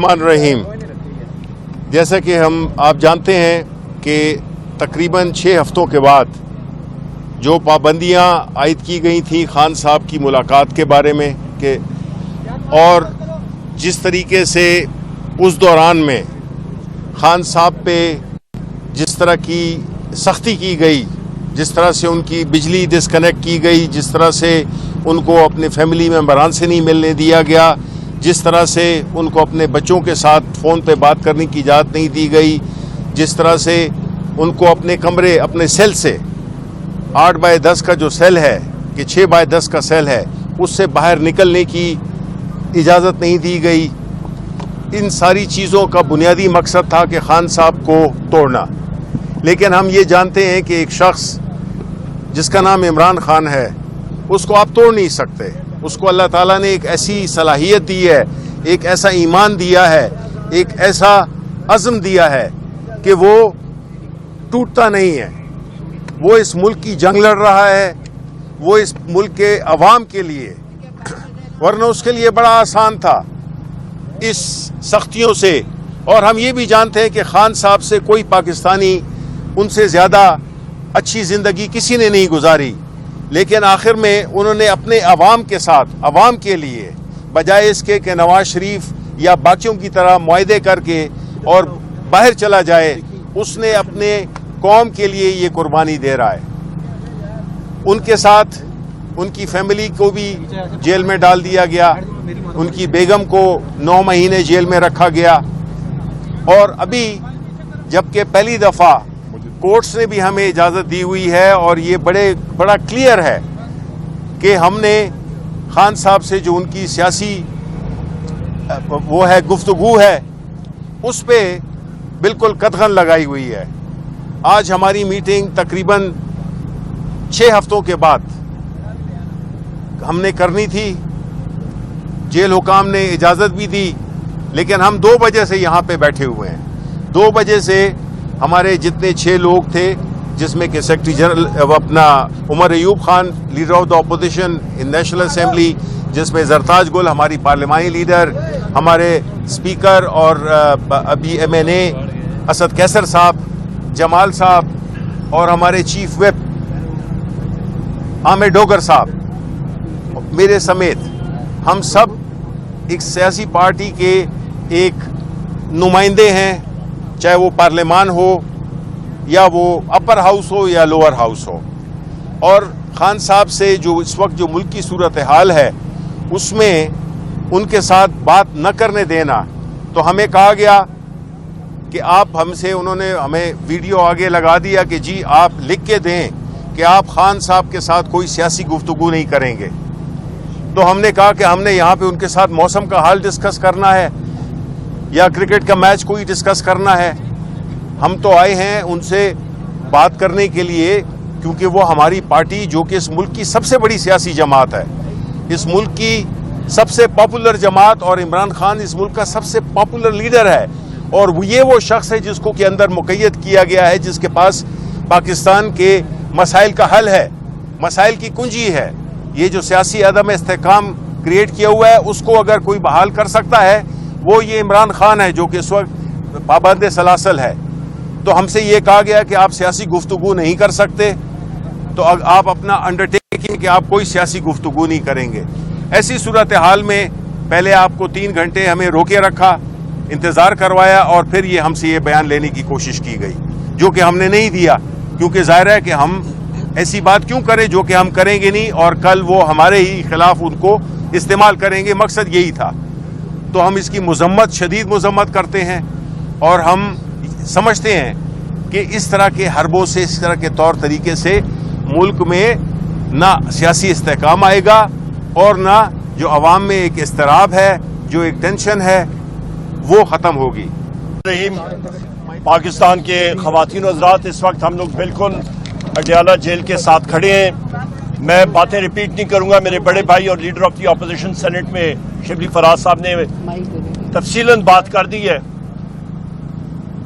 الرحمن الرحیم. جیسا کہ آپ جانتے ہیں کہ تقریباً 6 ہفتوں کے بعد جو پابندیاں عائد کی گئی تھیں خان صاحب کی ملاقات کے بارے میں کہ اور جس طریقے سے اس دوران میں خان صاحب پہ جس طرح کی سختی کی گئی، جس طرح سے ان کی بجلی ڈسکنیکٹ کی گئی، جس طرح سے ان کو اپنے فیملی ممبران سے نہیں ملنے دیا گیا، جس طرح سے ان کو اپنے بچوں کے ساتھ فون پہ بات کرنے کی اجازت نہیں دی گئی، جس طرح سے ان کو اپنے کمرے اپنے سیل سے 8x10 کا جو سیل ہے کہ 6x10 کا سیل ہے اس سے باہر نکلنے کی اجازت نہیں دی گئی. ان ساری چیزوں کا بنیادی مقصد تھا کہ خان صاحب کو توڑنا. لیکن ہم یہ جانتے ہیں کہ ایک شخص جس کا نام عمران خان ہے اس کو آپ توڑ نہیں سکتے. اس کو اللہ تعالیٰ نے ایک ایسی صلاحیت دی ہے، ایک ایسا ایمان دیا ہے، ایک ایسا عزم دیا ہے کہ وہ ٹوٹتا نہیں ہے. وہ اس ملک کی جنگ لڑ رہا ہے، وہ اس ملک کے عوام کے لیے، ورنہ اس کے لیے بڑا آسان تھا اس سختیوں سے. اور ہم یہ بھی جانتے ہیں کہ خان صاحب سے کوئی پاکستانی ان سے زیادہ اچھی زندگی کسی نے نہیں گزاری. لیکن آخر میں انہوں نے اپنے عوام کے ساتھ، عوام کے لیے، بجائے اس کے کہ نواز شریف یا باقیوں کی طرح معاہدے کر کے اور باہر چلا جائے، اس نے اپنے قوم کے لیے یہ قربانی دے رہا ہے. ان کے ساتھ ان کی فیملی کو بھی جیل میں ڈال دیا گیا، ان کی بیگم کو 9 مہینے جیل میں رکھا گیا. اور ابھی جبکہ پہلی دفعہ کورٹس نے بھی ہمیں اجازت دی ہوئی ہے اور یہ بڑا کلیئر ہے کہ ہم نے خان صاحب سے جو ان کی سیاسی وہ ہے گفتگو ہے اس پہ بالکل قدغن لگائی ہوئی ہے. آج ہماری میٹنگ تقریباً 6 ہفتوں کے بعد ہم نے کرنی تھی. جیل حکام نے اجازت بھی دی لیکن ہم 2 بجے سے یہاں پہ بیٹھے ہوئے ہیں. 2 بجے سے ہمارے جتنے 6 لوگ تھے، جس میں کہ سیکرٹری جنرل اپنا Omar Ayub Khan, leader of the opposition in national assembly, جس میں زرتاج گل ہماری پارلیمانی لیڈر، ہمارے اسپیکر اور ابھی MNA اسد کیسر صاحب، جمال صاحب اور ہمارے چیف وپ عامر ڈوگر صاحب، میرے سمیت ہم سب ایک سیاسی پارٹی کے ایک نمائندے ہیں، چاہے وہ پارلیمان ہو یا وہ اپر ہاؤس ہو یا لوور ہاؤس ہو. اور خان صاحب سے جو اس وقت جو ملک کی صورتحال ہے اس میں ان کے ساتھ بات نہ کرنے دینا، تو ہمیں کہا گیا کہ آپ انہوں نے ہمیں ویڈیو آگے لگا دیا کہ جی آپ لکھ کے دیں کہ آپ خان صاحب کے ساتھ کوئی سیاسی گفتگو نہیں کریں گے. تو ہم نے کہا کہ ہم نے یہاں پہ ان کے ساتھ موسم کا حال ڈسکس کرنا ہے یا کرکٹ کا میچ کوئی ڈسکس کرنا ہے. ہم تو آئے ہیں ان سے بات کرنے کے لیے کیونکہ وہ ہماری پارٹی جو کہ اس ملک کی سب سے بڑی سیاسی جماعت ہے، اس ملک کی سب سے پاپولر جماعت، اور عمران خان اس ملک کا سب سے پاپولر لیڈر ہے. اور یہ وہ شخص ہے جس کو کے اندر مقید کیا گیا ہے، جس کے پاس پاکستان کے مسائل کا حل ہے، مسائل کی کنجی ہے. یہ جو سیاسی عدم استحکام کریٹ کیا ہوا ہے اس کو اگر کوئی بحال کر سکتا ہے وہ یہ عمران خان ہے جو کہ اس وقت پابند سلاسل ہے. تو ہم سے یہ کہا گیا کہ آپ سیاسی گفتگو نہیں کر سکتے، تو آپ اپنا انڈرٹیکنگ کہ آپ کوئی سیاسی گفتگو نہیں کریں گے. ایسی صورتحال میں پہلے آپ کو 3 گھنٹے ہمیں روکے رکھا، انتظار کروایا اور پھر یہ ہم سے یہ بیان لینے کی کوشش کی گئی جو کہ ہم نے نہیں دیا، کیونکہ ظاہر ہے کہ ہم ایسی بات کیوں کریں جو کہ ہم کریں گے نہیں اور کل وہ ہمارے ہی خلاف ان کو استعمال کریں گے. مقصد یہی تھا. تو ہم اس کی مذمت، شدید مذمت کرتے ہیں اور ہم سمجھتے ہیں کہ اس طرح کے حربوں سے، اس طرح کے طور طریقے سے ملک میں نہ سیاسی استحکام آئے گا اور نہ جو عوام میں ایک اضطراب ہے، جو ایک ٹینشن ہے، وہ ختم ہوگی. پاکستان کے خواتین و حضرات، اس وقت ہم لوگ بالکل اڈیالہ جیل کے ساتھ کھڑے ہیں. میں باتیں ریپیٹ نہیں کروں گا. میرے بڑے بھائی اور leader of the opposition senate میں شبلی فراز صاحب نے تفصیلاً بات کر دی ہے.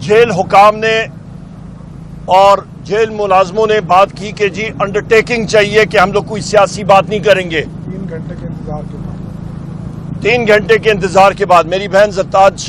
جیل حکام نے اور جیل ملازموں نے بات کی کہ جی انڈرٹیکنگ چاہیے کہ ہم لوگ کوئی سیاسی بات نہیں کریں گے. 3 گھنٹے کے انتظار کے بعد میری بہن زرتاج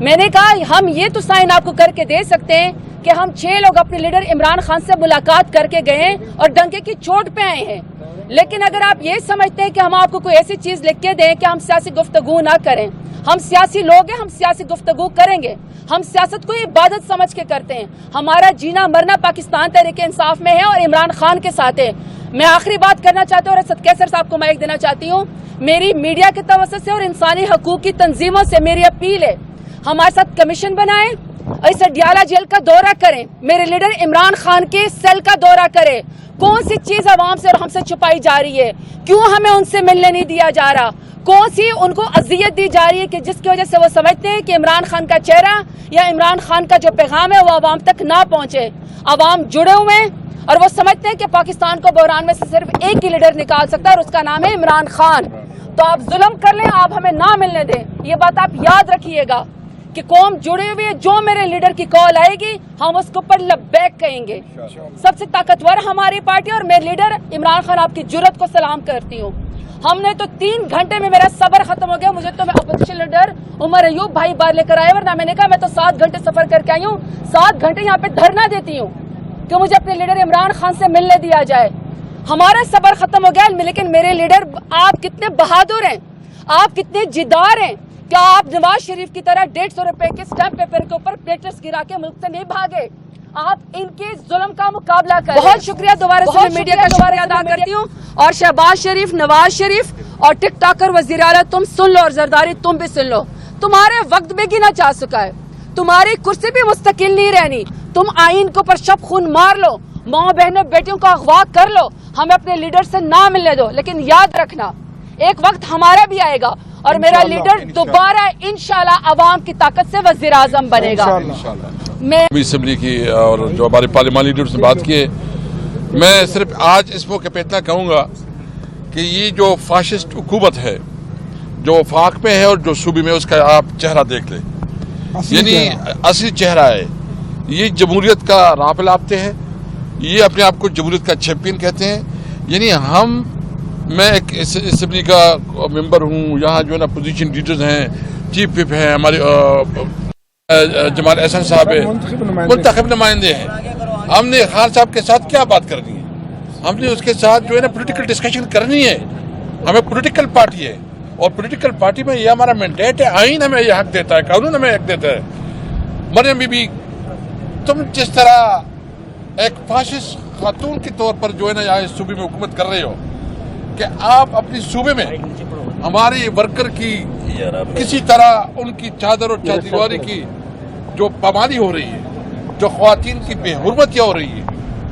میں نے کہا ہم یہ تو سائن آپ کو کر کے دے سکتے ہیں کہ ہم 6 لوگ اپنے لیڈر عمران خان سے ملاقات کر کے گئے ہیں اور ڈنکے کی چوٹ پہ آئے ہیں، لیکن اگر آپ یہ سمجھتے ہیں کہ ہم آپ کو کوئی ایسی چیز لکھ کے دیں کہ ہم سیاسی گفتگو نہ کریں، ہم سیاسی لوگ ہیں، ہم سیاسی گفتگو کریں گے، ہم سیاست کو عبادت سمجھ کے کرتے ہیں، ہمارا جینا مرنا پاکستان تحریک انصاف میں ہے اور عمران خان کے ساتھ ہے۔ میں آخری بات کرنا چاہتا ہوں اور اسد کیسر صاحب کو مائک دینا چاہتی ہوں، میری میڈیا کے توسط سے اور انسانی حقوق کی تنظیموں سے میری اپیل ہے، ہمارے ساتھ کمیشن بنائیں اور اس اڈیالہ جیل کا دورہ کریں، میرے لیڈر عمران خان کے سیل کا دورہ کریں، کون سی چیز عوام سے اور ہم سے چھپائی جا رہی ہے، کیوں ہمیں ان سے ملنے نہیں دیا جا رہا، کون سی ان کو اذیت دی جا رہی ہے کہ جس کی وجہ سے وہ سمجھتے ہیں کہ عمران خان کا چہرہ یا عمران خان کا جو پیغام ہے وہ عوام تک نہ پہنچے۔ عوام جڑے ہوئے ہیں اور وہ سمجھتے ہیں کہ پاکستان کو بحران میں سے صرف ایک ہی لیڈر نکال سکتا ہے اور اس کا نام ہے عمران خان۔ تو آپ ظلم کر لیں، آپ ہمیں نہ ملنے دیں، یہ بات آپ یاد رکھیے گا کہ قوم جڑی ہوئی ہے، جو میرے لیڈر کی کال آئے گی ہم اس کے اوپر لبیک کہیں گے۔ سب سے طاقتور ہماری پارٹی اور میرے لیڈر عمران خان، آپ کی جرت کو سلام کرتی ہوں۔ ہم نے تو 3 گھنٹے میں میرا صبر ختم ہو گیا، مجھے تو میں اپوزیشن لیڈر عمر ایوب بھائی بار لے کر آئے، ورنہ میں نے کہا میں تو 7 گھنٹے سفر کر کے آئی ہوں، 7 گھنٹے یہاں پہ دھرنا دیتی ہوں کہ مجھے اپنے لیڈر عمران خان سے ملنے دیا جائے۔ ہمارا صبر ختم ہو گیا، لیکن میرے لیڈر آپ کتنے بہادر ہیں، آپ کتنے جدار ہیں، کیا آپ نواز شریف کی طرح 150 روپے کے اسٹیمپ پیپر کے اوپر پلیٹس گرا کے ملک سے نہیں بھاگے، آپ ان کے ظلم کا مقابلہ کریں۔ بہت شکریہ، دوبارہ سے میڈیا کا شکریہ ادا کرتی ہوں، اور شہباز شریف، نواز شریف اور ٹک ٹاکر وزیر اعلیٰ تم سن لو اور زرداری تم بھی سن لو، تمہارے وقت بھی گنا چاہ چکا ہے، تمہاری کرسی بھی مستقل نہیں رہنی، تم آئین کو پر شب خون مار لو، ماں بہنوں بیٹیوں کو اغوا کر لو، ہمیں اپنے لیڈر سے نہ ملنے دو، لیکن یاد رکھنا ایک وقت ہمارا بھی آئے گا اور میرا لیڈر دوبارہ انشاءاللہ عوام کی طاقت سے وزیر اعظم بنے گا۔ میں اسمبلی کی اور جو ہمارے پارلیمانی لیڈر سے بات کی ہے، میں صرف آج اس موقع پہ اتنا کہوں گا کہ یہ جو فاشسٹ حکومت ہے جو وفاق میں ہے اور جو صوبے میں، اس کا آپ چہرہ دیکھ لیں، یعنی اصلی چہرہ ہے، یہ جمہوریت کا راہ پہ لاپتے ہیں، یہ اپنے آپ کو جمہوریت کا چیمپئن کہتے ہیں، یعنی میں ایک اسمبلی کا ممبر ہوں، یہاں جو ہے نا پوزیشن لیڈرز ہیں، چیف وپ ہیں، ہمارے جمال احسن صاحب ہیں، منتخب نمائندے ہیں، ہم نے خان صاحب کے ساتھ کیا بات کرنی ہے، ہم نے اس کے ساتھ جو ہے نا پولیٹیکل ڈسکشن کرنی ہے، ہمیں پولیٹیکل پارٹی ہے اور پولیٹیکل پارٹی میں یہ ہمارا مینڈیٹ ہے، آئین ہمیں یہ حق دیتا ہے، قانون ہمیں حق دیتا ہے۔ مریم بی بی، تم جس طرح ایک فاشسٹ خاتون کے طور پر جو ہے نا یہاں اس صوبے میں حکومت کر رہے ہو کہ آپ اپنی صوبے میں ہمارے ورکر کی کسی طرح ان کی چادر اور چادیواری کی جو پامالی ہو رہی ہے، جو خواتین کی بے حرمتیاں ہو رہی ہے،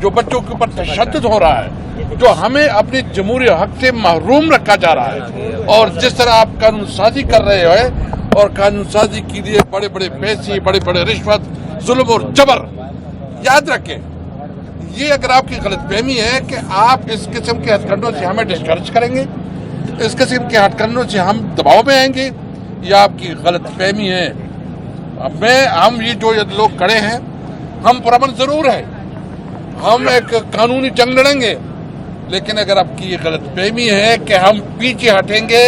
جو بچوں کے اوپر تشدد ہو رہا ہے، جو ہمیں اپنے جمہوری حق سے محروم رکھا جا رہا ہے، اور جس طرح آپ قانون سازی کر رہے ہیں اور قانون سازی کے لیے بڑے بڑے پیسے، بڑے بڑے رشوت، ظلم اور جبر، یاد رکھیں یہ اگر آپ کی غلط فہمی ہے کہ آپ اس قسم کے ہتھ کنڈوں سے ہمیں ڈسکریج کریں گے، اس قسم کے ہتھ کنڈوں سے ہم دباؤ میں آئیں گے، یہ آپ کی غلط فہمی ہے۔ ہم یہ جو لوگ کھڑے ہیں، ہم پرامن ضرور ہیں، ہم ایک قانونی جنگ لڑیں گے، لیکن اگر آپ کی یہ غلط فہمی ہے کہ ہم پیچھے ہٹیں گے،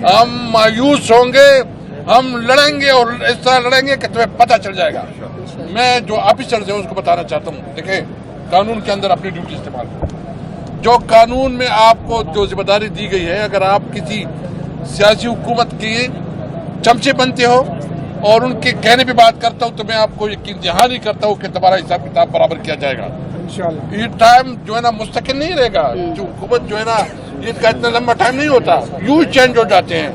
ہم مایوس ہوں گے، ہم لڑیں گے اور اس طرح لڑیں گے کہ تمہیں پتہ چل جائے گا۔ میں جو آفیسرز ہیں اس کو بتانا چاہتا ہوں، دیکھیں قانون کے اندر اپنی ڈیوٹی استعمال کریں، جو قانون میں آپ کو جو ذمہ داری دی گئی ہے، اگر آپ کسی سیاسی حکومت کے چمچے بنتے ہو اور ان کے کہنے پہ بات کرتا ہوں تو میں آپ کو یقین دہانی کرتا ہوں کہ تمہارا حساب کتاب برابر کیا جائے گا۔ یہ ٹائم جو ہے نا مستقل نہیں رہے گا، جو حکومت جو ہے نا یہ کا اتنا لمبا ٹائم نہیں ہوتا، یوں چینج ہو جاتے ہیں،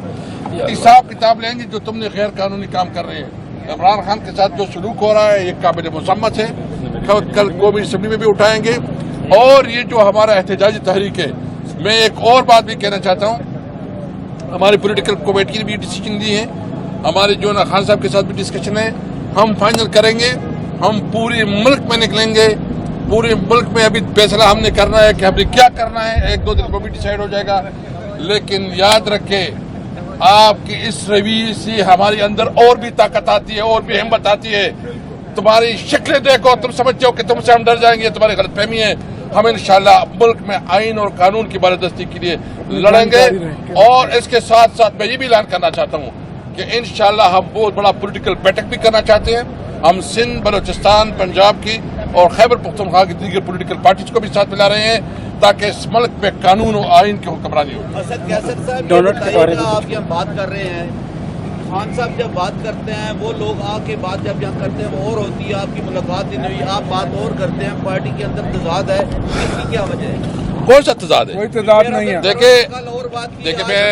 حساب کتاب لیں گے جو تم نے غیر قانونی کام کر رہے ہیں۔ عمران خان کے ساتھ جو سلوک ہو رہا ہے یہ قابل مذمت ہے، کل قومی اسمبلی میں بھی اٹھائیں گے، اور یہ جو ہمارا احتجاجی تحریک ہے، میں ایک اور بات بھی کہنا چاہتا ہوں، ہماری پولیٹیکل کمیٹی نے بھی ڈیسیجن دی ہے، ہمارے جو نا خان صاحب کے ساتھ بھی ڈسکشن ہے، ہم فائنل کریں گے، ہم پورے ملک میں نکلیں گے، پورے ملک میں ابھی فیصلہ ہم نے کرنا ہے کہ ہم نے کیا کرنا ہے، 1-2 دن میں بھی ڈیسائیڈ ہو جائے گا، لیکن یاد رکھیں آپ کی اس رویے سے ہمارے اندر اور بھی طاقت آتی ہے، اور بھی ہمت آتی ہے، تمہاری شکلیں دیکھو تم سمجھتے ہو کہ تم سے ہم ڈر جائیں گے، تمہاری غلط فہمی ہے، ہم انشاءاللہ ملک میں آئین اور قانون کی بالادستی کے لیے لڑیں گے، اور اس کے ساتھ ساتھ میں یہ بھی اعلان کرنا چاہتا ہوں کہ انشاءاللہ ہم بہت بڑا پولیٹیکل بیٹک بھی کرنا چاہتے ہیں. ہم سندھ، بلوچستان، پنجاب کی اور خیبر پختونخوا کی دیگر پولیٹیکل پارٹیز کو بھی ساتھ ملا رہے ہیں تاکہ اس ملک میں قانون و آئین کی حکمرانی ہو. اسد کیسر صاحب یہ بتائیے گا، آپ یہاں بات کر رہے ہیں، خان صاحب جب بات کرتے ہیں وہ لوگ آ کے بات جب یہاں کرتے ہیں وہ اور ہوتی ہے، آپ کی ملاقات ہی نہیں ہوئی، آپ بات اور کرتے ہیں، پارٹی کے اندر تضاد ہے، اس کی کیا وجہ ہے؟ کون سا تضاد ہے؟ کوئی تضاد نہیں ہے. دیکھیں میں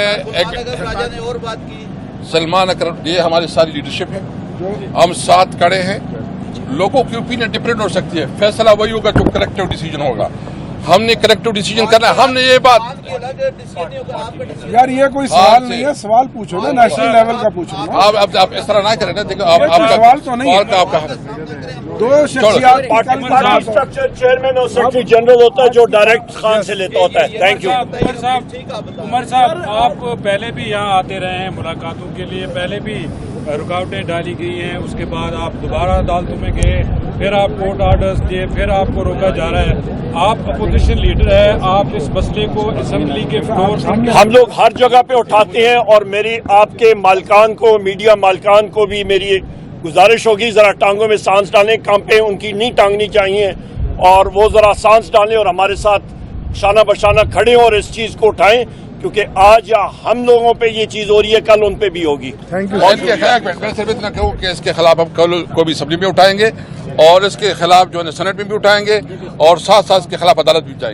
راجہ نے اور بات کی. سلمان اکرم، یہ ہماری ساری لیڈرشپ ہے، ہم ساتھ کھڑے ہیں. لوگوں کی اوپینین ڈفرینٹ ہو سکتی ہے، فیصلہ وہی ہوگا جو کریکٹیو ڈیسیجن ہوگا. ہم نے کریکٹیو ڈیسیجن کرنا ہے. ہم نے یہ بات یار یہ کوئی سوال نہیں ہے، سوال پوچھو نا، نیشنل لیول کا پوچھو نا. آپ اس طرح نہ کریں نا. دیکھو آپ سوال تو نہیں ہے. آپ کا دو شخصیات پارٹی اسٹرکچر چیئرمین اور سیکرٹری جنرل ہوتا ہے جو ڈائریکٹ خان سے لیتا ہوتا ہے. Thank you. عمر صاحب آپ پہلے بھی یہاں آتے رہے ہیں ملاقاتوں کے لیے، پہلے بھی رکاوٹیں ڈالی گئی ہیں، اس کے بعد آپ دوبارہ عدالتوں میں گئے، پھر آپ کورٹ آرڈرز دیے، پھر آپ کو روکا جا رہا ہے. آپ اپوزیشن لیڈر ہیں، آپ اس مسئلے کو اسمبلی کے فلور ہم لوگ ہر جگہ پہ اٹھاتے ہیں اور میری آپ کے مالکان کو، میڈیا مالکان کو بھی میری گزارش ہوگی ذرا ٹانگوں میں سانس ڈالیں. کانپیں ان کی نہیں ٹانگنی چاہیے اور وہ ذرا سانس ڈالیں اور ہمارے ساتھ شانہ بشانہ کھڑے ہوں اور اس چیز کو اٹھائیں، کیونکہ آج یا ہم لوگوں پہ یہ چیز ہو رہی ہے، کل ان پہ بھی ہوگی. میں صرف اتنا کہوں کہ اس کے خلاف ہم کل کو بھی اسمبلی میں اٹھائیں گے اور اس کے خلاف جو ہے سینٹ میں بھی اٹھائیں گے اور ساتھ ساتھ اس کے خلاف عدالت بھی جائیں گے.